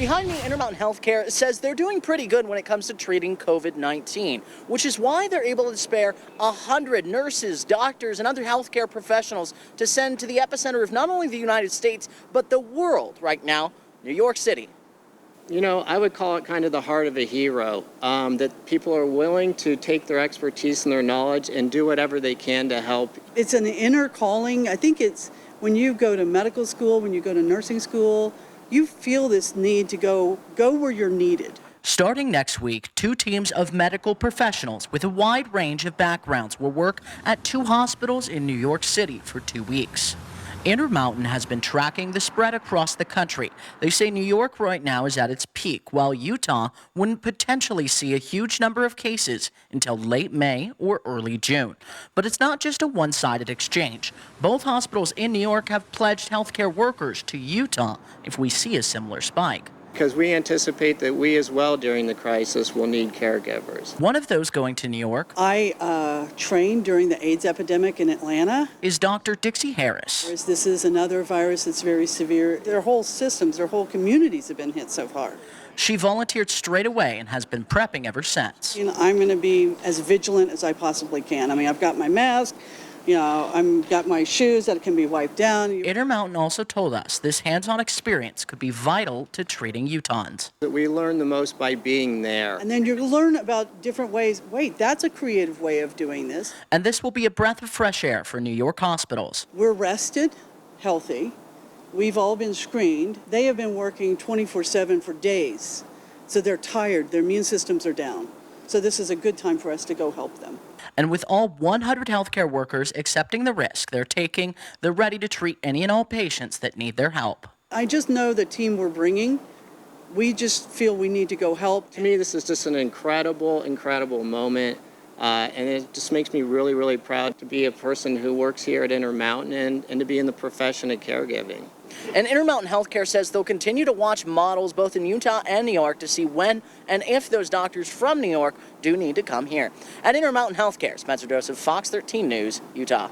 Behind me, Intermountain Healthcare says they're doing pretty good when it comes to treating COVID-19, which is why they're able to spare 100 nurses, doctors, and other healthcare professionals to send to the epicenter of not only the United States, but the world right now, New York City. You know, I would call it kind of the heart of a hero, that people are willing to take their expertise and their knowledge and do whatever they can to help. It's an inner calling. I think it's when you go to medical school, when you go to nursing school, you feel this need to go where you're needed. Starting next week, 2 teams of medical professionals with a wide range of backgrounds will work at 2 hospitals in New York City for 2 weeks. Intermountain has been tracking the spread across the country. They say New York right now is at its peak, while Utah wouldn't potentially see a huge number of cases until late May or early June. But it's not just a one-sided exchange. Both hospitals in New York have pledged healthcare workers to Utah if we see a similar spike. Because we anticipate that we as well during the crisis will need caregivers. One of those going to New York I trained during the AIDS epidemic in Atlanta. Is Dr. Dixie Harris. This is another virus that's very severe. Their whole systems, their whole communities have been hit so hard. She volunteered straight away and has been prepping ever since. You know, I'm going to be as vigilant as I possibly can. I mean, I've got my mask. You know, I've got my shoes that can be wiped down. Intermountain also told us this hands-on experience could be vital to treating Utahns. That we learn the most by being there. And then you learn about different ways. Wait, that's a creative way of doing this. And this will be a breath of fresh air for New York hospitals. We're rested, healthy. We've all been screened. They have been working 24/7 for days. So they're tired. Their immune systems are down. So this is a good time for us to go help them. And with all 100 healthcare workers accepting the risk they're taking, they're ready to treat any and all patients that need their help. I just know the team we're bringing, we just feel we need to go help. To me, this is just an incredible, incredible moment. And it just makes me really, really proud to be a person who works here at Intermountain and to be in the profession of caregiving. And Intermountain Healthcare says they'll continue to watch models both in Utah and New York to see when and if those doctors from New York do need to come here. At Intermountain Healthcare, Spencer Joseph, Fox 13 News, Utah.